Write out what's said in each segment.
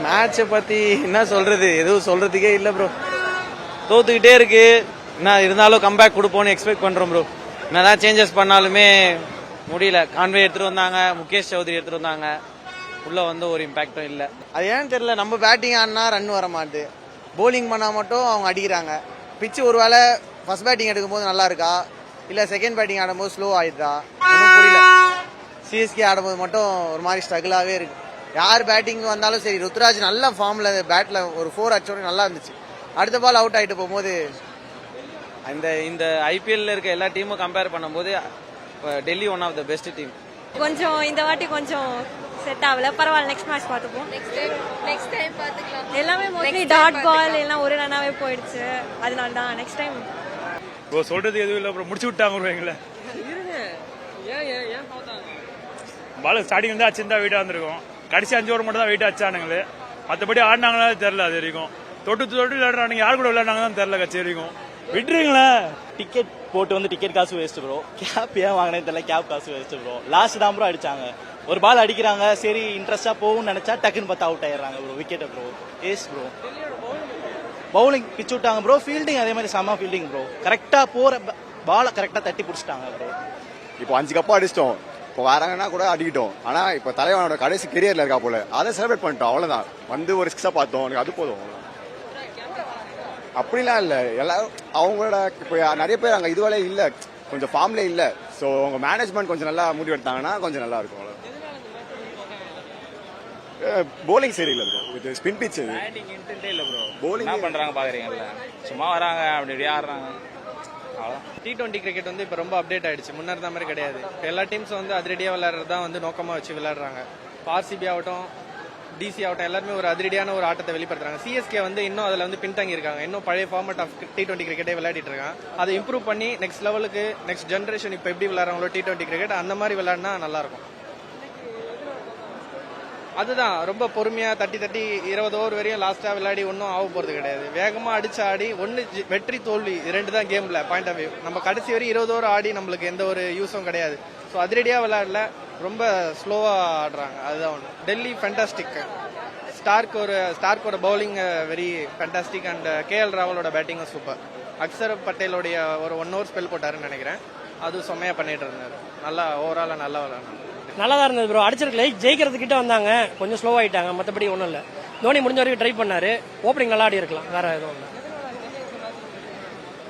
மேட்சை பத்தி என்ன சொல்றது, எதுவும் சொல்றதுக்கே இல்லை ப்ரோ. தோத்துக்கிட்டே இருக்கு. என்ன இருந்தாலும் கம்பேக் கொடுப்போம்னு எக்ஸ்பெக்ட் பண்றோம் ப்ரோ. என்னதான் சேஞ்சஸ் பண்ணாலுமே முடியல. கான்வே எடுத்துட்டு வந்தாங்க, முகேஷ் சௌத்ரி எடுத்துட்டு வந்தாங்க, உள்ள வந்து ஒரு இம்பாக்டும் இல்லை. அது ஏன்னு தெரியல. நம்ம பேட்டிங் ஆடினா ரன் வர மாட்டுது, போலிங் பண்ணா மட்டும் அவங்க அடிக்கிறாங்க. பிச்சு ஒருவேளை ஃபர்ஸ்ட் பேட்டிங் எடுக்கும் போது நல்லா இருக்கா, இல்ல செகண்ட் பேட்டிங் ஆடும்போது ஸ்லோ ஆயிடுதா ஒன்றும் புரியல. சிஎஸ்கே ஆடும்போது மட்டும் ஒரு மாதிரி ஸ்ட்ரகிளாகவே இருக்கு. யார் பேட்டிங் வந்தாலும் சரி, ருத்ராஜ் நல்ல ஃபார்ம்ல பேட்ல ஒரு 4 அடிச்சோட நல்லா இருந்துச்சு. அடுத்த பால் அவுட் ஆயிட்டு போகும்போது இந்த ஐபிஎல்ல இருக்க எல்லா டீமும் கம்பேர் பண்ணும்போது Delhi one of the best team. கொஞ்சம் இந்த வாட்டி கொஞ்சம் செட் ஆகல, பரவாயில்ல, நெக்ஸ்ட் மேட்ச் பார்த்துப்போம். நெக்ஸ்ட் டைம் பாத்துக்கலாம். எல்லாமே மோஸ்ட்லி டாட் பால் எல்லாம் ஒரு ரன்னாவே போயிடுச்சு, அதனால தான் நெக்ஸ்ட் டைம். ப்ரோ சொல்றது எதுவும் இல்லை ப்ரோ, முடிச்சு விட்டாங்க ப்ரோ எங்களை. பால் ஸ்டார்டிங் வந்து அச்சிருந்தா வெயிட்டா வந்திருக்கும், கடைசி 5 ஓவர் மட்டும் தான் வெயிட் அச்சானுங்களே. மற்றபடி ஆடினாங்களா தெரியல. அது வரைக்கும் தொட்டு விளையாடுறாங்க, யார் கூட விளையாடுனாங்கன்னு தெரியல. கட்சி வரைக்கும் விட்டுருங்களேன். டிக்கெட் போட்டு வந்து டிக்கெட் காசு வேஸ்ட் ப்ரோ. கேப் ஏன் வாங்கினே தெரியல, கேப் காசு வேஸ்ட் ப்ரோ. லாஸ்ட் தான் ப்ரோ அடிச்சாங்க, ஒரு பால் அடிக்கிறாங்க, சரி இன்ட்ரெஸ்டா போகும்னு நினைச்சா டக்குன்னு பார்த்து அவுட் ஆயிடுறாங்க bro. Wicket bro, waste bro. Bowling பிச்சு விட்டாங்க ப்ரோ. ஃபீல்டிங் அதே மாதிரி செம்ம ஃபீல்டிங் ப்ரோ. கரெக்டா போற பாலை கரெக்டா தட்டி பிடிச்சிட்டாங்க ப்ரோ. இப்போ 5 கப்பா அடிச்சிட்டோம், இப்போ வராங்கன்னா கூட அடிக்கிட்டோம். ஆனா இப்போ தலைவனோட கடைசி கெரியர்ல இருக்கா போல, அதை செலிப்ரேட் பண்ணிட்டோம், அவ்வளவுதான். வந்து ஒரு 6 பார்த்தோம், எனக்கு அது போதும். அப்படிலாம் இல்ல, எல்லாரும் அவங்களோட இப்போ நிறைய பேர் அங்க இதுவரை இல்ல, கொஞ்சம் ஃபார்ம்ல இல்ல. ஸோ அவங்க மேனேஜ்மெண்ட் கொஞ்சம் நல்லா முடிவு எடுத்தாங்கன்னா கொஞ்சம் நல்லா இருக்கும். போலிங் சரியில்லை ப்ரோ, இது ஸ்பின் பிட்ச். பேட்டிங் இன்டென்ட்டே இல்லை ப்ரோ. போலிங் என்ன பண்றாங்க பாக்குறீங்கல்ல, சும்மா வராங்க அப்படி ஆடுறாங்க. T20 கிரிக்கெட் வந்து இப்போ ரொம்ப அப்டேட் ஆயிடுச்சு, முன்ன இருந்த மாதிரி கிடையாது. எல்லா டீம்ஸும் வந்து அதிரடியாக விளையாடுறது தான் வந்து நோக்கமாக வச்சு விளையாடுறாங்க. ஆர்சிபி ஆகட்டும், டிசி ஆகட்டும், எல்லாருமே ஒரு அதிரடியான ஒரு ஆட்டத்தை வெளிப்படுத்துறாங்க. சிஎஸ்கே வந்து இன்னும் அதில் வந்து பின்தங்கி இருக்காங்க, இன்னும் பழைய ஃபார்மட் ஆஃப் T20 கிரிக்கெட்டே விளையாடிட்டு இருக்காங்க. அதை இம்ப்ரூவ் பண்ணி நெக்ஸ்ட் லெவலுக்கு, நெக்ஸ்ட் ஜென்ரேஷன் இப்போ எப்படி விளையாடுறாங்களோ T20 கிரிக்கெட், அந்த மாதிரி விளையாடினா நல்லா இருக்கும். அதுதான் ரொம்ப பொறுமையா தட்டி 20 ஓவர் வரையும் லாஸ்டா விளையாடி ஒன்றும் ஆக போறது கிடையாது. வேகமா அடிச்சு ஆடி ஒன்னு வெற்றி தோல்வி 2 தான் கேம்ல பாயிண்ட் ஆஃப் வியூ. நம்ம கடைசி வரை 20 ஓவர் ஆடி நம்மளுக்கு எந்த ஒரு யூஸும் கிடையாது. ஸோ அதிரடியா விளையாடல, ரொம்ப ஸ்லோவா ஆடுறாங்க, அதுதான் ஒன்று. டெல்லி ஃபேண்டாஸ்டிக். ஸ்டார்க்கோட bowling very fantastic and KL ராவலோட பேட்டிங்கும் சூப்பர். அக்சர் பட்டேலோடைய ஒரு 1 ஓவர் ஸ்பெல் போட்டாருன்னு நினைக்கிறேன், அது செம்மையா பண்ணிட்டு இருந்தாரு. நல்லா ஓவராலா நல்லா விளையாடுறாங்க. நல்லா தான் இருந்தது ப்ரோ. அடிச்சிருக்கல, ஜெயிக்கிறதுக்கிட்ட வந்தாங்க, கொஞ்சம் ஸ்லோ ஆயிட்டாங்க, மற்றபடி ஒன்றும் இல்லை. தோனி முடிஞ்ச வரைக்கும் ட்ரை பண்ணாரு, ஓப்பனிங் நல்லா ஆடி இருக்கலாம், வேற எதுவும் இல்லை.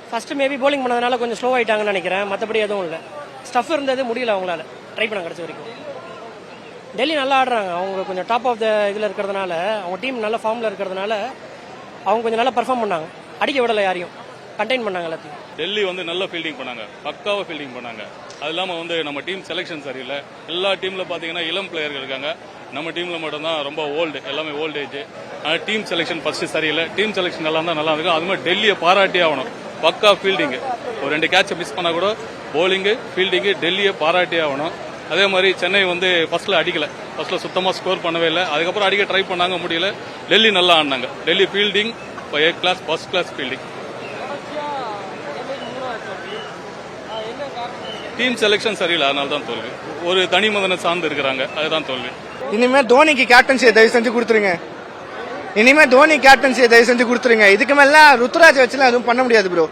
ஃபர்ஸ்ட் மேபி போலிங் பண்ணதுனால கொஞ்சம் ஸ்லோ ஆயிட்டாங்கன்னு நினைக்கிறேன், மற்றபடி எதுவும் இல்லை. ஸ்டஃப் இருந்தது, முடியல அவங்களால ட்ரை பண்ண கடைசி வரைக்கும். டெல்லி நல்லா ஆடுறாங்க, அவங்க கொஞ்சம் டாப் ஆஃப் த இதில் இருக்கிறதுனால, அவங்க டீம் நல்ல ஃபார்மில் இருக்கிறதுனால அவங்க கொஞ்சம் நல்லா பர்ஃபார்ம் பண்ணாங்க, அடிக்க விடலை, யாரையும் கண்டெயின் பண்ணாங்க எல்லாத்தையும். டெல்லி வந்து நல்ல ஃபீல்டிங் பண்ணாங்க, பக்காவா ஃபீல்டிங் பண்ணாங்க. அது இல்லாம வந்து நம்ம டீம் செலெக்ஷன் சரியில்லை. எல்லா டீம்ல பாத்தீங்கன்னா இளம் பிளேயர்கள் இருக்காங்க, நம்ம டீம்ல மட்டும் தான் ரொம்ப ஓல்டு, எல்லாமே ஓல்ட் ஏஜ். ஆனால் டீம் செலெக்ஷன் ஃபர்ஸ்ட் சரியில்லை. டீம் செலெக்ஷன் நல்லா இருந்தால் நல்லா இருக்கும். அது மாதிரி டெல்லியை பாராட்டி ஆகணும், பக்கா ஃபீல்டிங். ஒரு 2 கேட்சை மிஸ் பண்ணா கூட போலிங்கு ஃபீல்டிங்கு டெல்லியை பாராட்டி ஆகணும். அதே மாதிரி சென்னை வந்து ஃபர்ஸ்ட்ல அடிக்கல, ஃபர்ஸ்ட்ல சுத்தமா ஸ்கோர் பண்ணவே இல்லை. அதுக்கப்புறம் அடிக்க ட்ரை பண்ணாங்க, முடியல. டெல்லி நல்லா ஆடினாங்க. Delhi fielding A class, first class fielding. Team selection சரியில்லை, அதனால தான் தோல்வி. ஒரு தனி மதனை சார்ந்து இருக்கிறாங்க, அதுதான் தோல்வி. இனிமே தோனிக்கு கேப்டன்சியை தயவு செஞ்சு கொடுத்துருங்க. இதுக்கு மேல ருத்ராஜ் வச்சுலாம் எதுவும் பண்ண முடியாது ப்ரோ,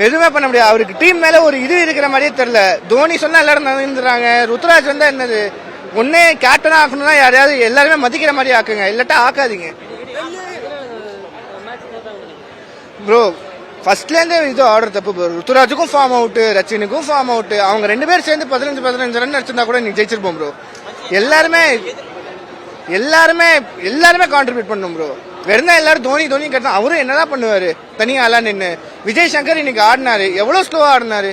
எதுவுமே பண்ண முடியாது. அவருக்கு டீம் மேல ஒரு இது இருக்கிற மாதிரியே தெரியல. தோனி சொன்னா எல்லாரும் நடந்துறாங்க, ருத்ராஜ் வந்தா என்னது, ஒன்னே கேப்டனா ஆக்கணும்னா யாரையாவது எல்லாருமே மதிக்கிற மாதிரி ஆக்குங்க, இல்லாட்டா ஆக்காதீங்க ப்ரோ. ஃபர்ஸ்ட்ல இருந்தே இது ஆர்டர் தப்பு ப்ரோ. ருத்துராஜுக்கும் ஃபார்ம் அவுட், ரச்சினுக்கும் ஃபார்ம் அவுட். அவங்க 2 பேர் சேர்ந்து 15 ரன் அடிச்சிருந்தா கூட நீங்க ஜெயிச்சிருப்போம் ப்ரோ. எல்லாருமே கான்ட்ரிபியூட் பண்ணும் ப்ரோ. வெறும் எல்லாரும் தோனி கேட்டா அவரும் என்னதான் பண்ணுவாரு தனியா எல்லாம் நின்று. விஜய் சங்கர் இன்னைக்கு ஆடினாரு, எவ்வளவு ஸ்லோவா ஆடினாரு,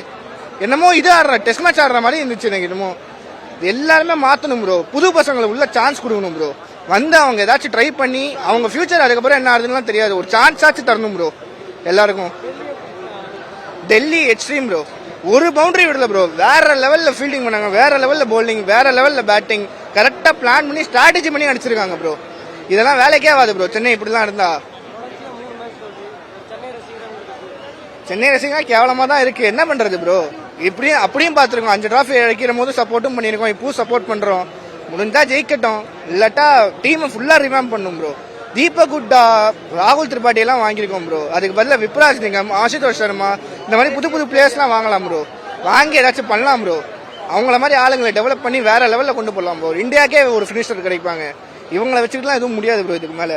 என்னமோ இது ஆடுற டெஸ்ட் மேட்ச் ஆடுற மாதிரி இருந்துச்சு எனக்கு. என்னமோ எல்லாருமே மாத்தணும் ப்ரோ, புது பசங்களுக்கு உள்ள சான்ஸ் கொடுக்கணும் ப்ரோ. வந்து அவங்க ஏதாச்சும் ட்ரை பண்ணி அவங்க ஃபியூச்சர் அதுக்கப்புறம் என்ன ஆகுதுன்னு தெரியாது, ஒரு சான்ஸ் ஆச்சு தரணும் ப்ரோ எல்லாருக்கும். டெல்லி எக்ஸ்ட்ரீம் ப்ரோ, ஒரு பவுண்டரி விடல ப்ரோ. வேற லெவல்ல ஃபீல்டிங் பண்ணாங்க, வேற லெவல்ல பவுலிங், வேற லெவல்ல பேட்டிங், கரெக்டா பிளான் பண்ணி ஸ்ட்ராட்டஜி பண்ணி அடிச்சிருக்காங்க ப்ரோ. இதெல்லாம் வேலைக்கே ஆகாது ப்ரோ சென்னை இப்படிலாம் இருந்தா. சென்னை ரசிகா கேவலமா தான் இருக்கு, என்ன பண்றது ப்ரோ. இப்படியும் அப்படியும் பாத்துருக்கோம், 5 டிராஃபி அடிக்கிற போது சப்போர்ட்டும் பண்ணிருக்கோம், இப்பவும் சப்போர்ட் பண்றோம். முடிஞ்சா ஜெயிக்கட்டும், இல்லாட்டா டீமை ஃபுல்லா ரிவாம்ப் பண்ணும் ப்ரோ. தீபக் குட்டா, ராகுல் திரிபாட்டி எல்லாம் வாங்கியிருக்கோம் ப்ரோ. அதுக்கு பதிலாக விப்ராஜ் நிங்கம், ஆசுதோஷ் சர்மா இந்த மாதிரி புது புது பிளேயர்ஸ்லாம் வாங்கலாம் ப்ரோ. வாங்கி ஏதாச்சும் பண்ணலாம் ப்ரோ. அவங்கள மாதிரி ஆளுங்களை டெவலப் பண்ணி வேற லெவலில் கொண்டு போகலாம் ப்ரோ. இந்தியாக்கே ஒரு ஃபினிஷர் கிடைப்பாங்க. இவங்களை வச்சுக்கிட்டுலாம் எதுவும் முடியாது ப்ரோ இதுக்கு மேலே.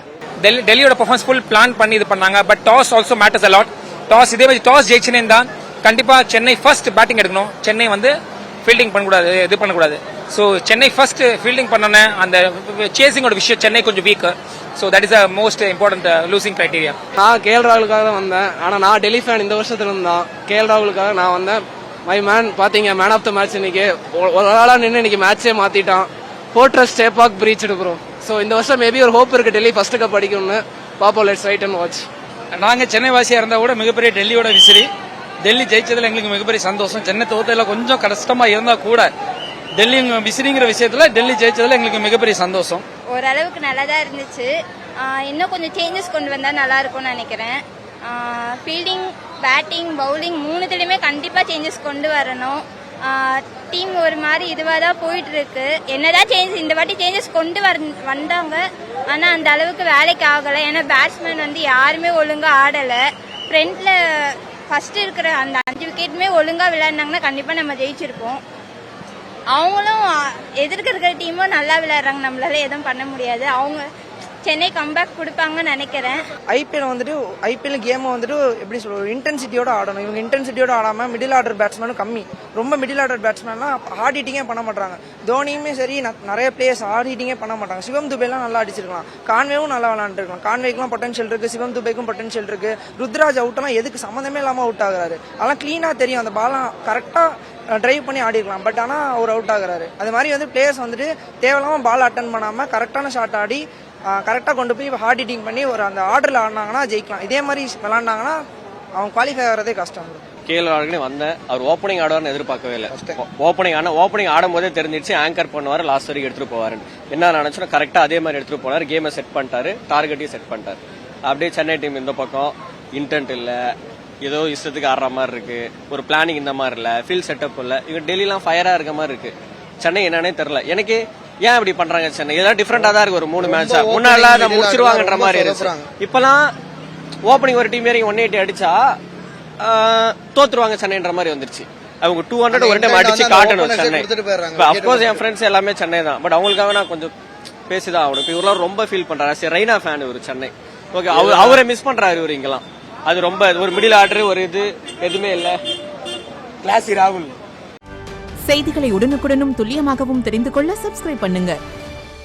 டெல்லியோட பெர்ஃபார்மன்ஸ் ஃபுல் பிளான் பண்ணி இது பண்ணாங்க. But toss also matters a lot. Toss இதே மாதிரி டாஸ் ஜெயிச்சுனே தான் கண்டிப்பா சென்னை ஃபர்ஸ்ட் பேட்டிங் எடுக்கணும். சென்னை வந்து ஃபீல்டிங் பண்ணக்கூடாது, இது பண்ணக்கூடாது. ஸோ சென்னை ஃபர்ஸ்ட் ஃபீல்டிங் பண்ணோன்னே அந்த சேசிங்கோட விஷயம் சென்னை கொஞ்சம் week. So that is a most important losing criteria. நான் கேஎல் ராகுலுக்காக தான் வந்தேன். ஆனால் நான் டெல்லி ஃபேன் இந்த வருஷத்துல இருந்தான். கேஎல் ராகுலுக்காக நான் வந்தேன். மை மேன் பாத்தீங்க, மேன் ஆஃப் த மேட்ச் இன்னைக்கு ஒரு ஆளா நின்று இன்னைக்கு மேட்சே மாத்திட்டான். Fortress Chepauk breached bro. So இந்த வருஷம் மேபி ஒரு ஹோப் இருக்கு டெல்லி ஃபர்ஸ்ட் கப் அடிக்கும்னு. பாப்போம், லெட்ஸ் வெயிட் அண்ட் வாட்ச். நாங்கள் சென்னை வாசியாக இருந்தால் கூட மிகப்பெரிய டெல்லியோட விசிறி. டெல்லி ஜெயிச்சதுல எங்களுக்கு மிகப்பெரிய சந்தோஷம். சென்னை தோத்ததில் கொஞ்சம் கஷ்டமா இருந்தா கூட டெல்லி விசிறிங்கிற விஷயத்துல டெல்லி ஜெயிச்சதுல எங்களுக்கு மிகப்பெரிய சந்தோஷம். ஓரளவுக்கு நல்லா தான் இருந்துச்சு. இன்னும் கொஞ்சம் சேஞ்சஸ் கொண்டு வந்தா நல்லா இருக்கும்னு நினைக்கிறேன். ஃபீல்டிங், பேட்டிங், பவுலிங் மூணுத்துலயுமே கண்டிப்பா சேஞ்சஸ் கொண்டு வரணும். டீம் ஒரு மாதிரி இதுவாக தான் போயிட்டு இருக்கு. என்னதான் சேஞ்ச் இந்த வாட்டி சேஞ்சஸ் கொண்டு வந்தாங்க, ஆனா அந்த அளவுக்கு வேலைக்கு ஆகலை. ஏன்னா பேட்ஸ்மேன் வந்து யாருமே ஒழுங்கா ஆடலை. ஃப்ரண்ட்ல ஃபர்ஸ்ட் இருக்கிற அந்த 5 விக்கெட்டுமே ஒழுங்கா விளையாடினாங்கன்னா கண்டிப்பா நம்ம ஜெயிச்சிருப்போம். அவங்களும் எதிர்க்க இருக்கிற டீமும் நல்லா விளையாடுறாங்க. நம்மளால எதுவும் பண்ண முடியாது. அவங்க சென்னை கம்பேக் கொடுப்பாங்கன்னு நினைக்கிறேன். ஐபிஎல் கேம் வந்துட்டு எப்படி சொல்ற இன்டென்சிட்டியோட ஆடணும். இவங்க இன்டென்சிட்டியோட ஆடாம மிடில் ஆர்டர் பேட்ஸ்மேனும் கம்மி. ரொம்ப மிடில் ஆர்டர் பேட்ஸ்மேன்லாம் ஹார்ட் ஹிட்டிங்கே பண்ண மாட்டாங்க. தோனியுமே சரி, நிறைய பிளேயர்ஸ் ஹார்ட் ஹிட்டிங்கே பண்ண மாட்டாங்க. சிவம் துபேலாம் நல்லா அடிச்சிருக்கலாம். கான்வேவும் நல்லா விளையாண்டுருக்கலாம். கான்வேக்குலாம் பொட்டன்ஷியல் இருக்கு, சிவம் துபேக்கும் பொட்டன்ஷியல் இருக்கு. ருத்ராஜ் அவுட்லாம் எதுக்கு சம்மந்தமே இல்லாம அவுட் ஆகுறாரு. அதெல்லாம் கிளீனா தெரியும். அந்த பாலாம் கரெக்டா டிரைவ் பண்ணி ஆடிருக்கலாம். பட் ஆனால் அவர் அவுட் ஆகுறாரு. அது மாதிரி வந்து பிளேயர்ஸ் வந்துட்டு தேவையில்லாம பால் அட்டன் பண்ணாம கரெக்டான ஷாட் ஆடி கரெக்டாக கொண்டு போய் ஹார்ட் ஹிட்டிங் பண்ணி ஒரு அந்த ஆர்டரில் ஆடினாங்கன்னா ஜெயிக்கலாம். இதே மாதிரி விளாண்டாங்கன்னா அவங்க குவாலிஃபை ஆகிறதே கஷ்டம். கேஎல் ராகுலே வந்தேன். அவர் ஓப்பனிங் ஆடுவார்னு எதிர்பார்க்கவே இல்லை. ஓப்பனிங் ஆடும்போதே தெரிஞ்சிருச்சு ஆங்கர் பண்ணுவார், லாஸ்ட் வரைக்கும் எடுத்துட்டு போவார். என்ன நினைச்சோம் கரெக்டாக அதே மாதிரி எடுத்துட்டு போனார். கேமை செட் பண்ணிட்டாரு, டார்கெட்டையும் செட் பண்ணிட்டாரு. அப்படியே சென்னை டீம் இந்த பக்கம் இன்டென்ட் இல்லை, ஏதோ இஷ்டத்துக்கு ஆடுற மாதிரி இருக்கு. ஒரு பிளானிங் இந்த மாதிரி இல்லை, ஃபீல்ட் செட்டப் இல்லை. இவங்க டெல்லிலாம் ஃபயரா இருக்க மாதிரி இருக்கு. சென்னை என்னன்னே தெரியல எனக்கு. ஏன் இப்படி பண்றாங்க சென்னை? ஏதாவது டிஃபரெண்டா தான் இருக்கு. ஒரு 3 மேட்சா முன்னாடி முடிச்சிருவாங்கன்ற மாதிரி இருக்கு. இப்பெல்லாம் ஓப்பனிங் ஒரு டீம் ஏறி 180 அடிச்சா தோத்துருவாங்க சென்னைன்ற மாதிரி வந்துருச்சு. அவங்க 200 ஒரு டைம் அடிச்சு காட்டணும் சென்னை. அப்கோர்ஸ் என் ஃப்ரெண்ட்ஸ் எல்லாமே சென்னை தான். பட் அவங்களுக்காக நான் கொஞ்சம் பேசிதான் ஆகணும். இப்போ இவரெல்லாம் ரொம்ப ஃபீல் பண்றாரு. சரி, ரெய்னா ஃபேன் இவரு சென்னை. ஓகே, அவரை மிஸ் பண்றாரு இவரு. இங்கெல்லாம் அது ரொம்ப ஒரு மிடில் ஆர்டர், ஒரு இது எதுவுமே இல்ல. கிளாசி ராகுல். செய்திகளை உடனுக்குடனும் துல்லியமாகவும் தெரிந்து கொள்ள சப்ஸ்கிரைப் பண்ணுங்க.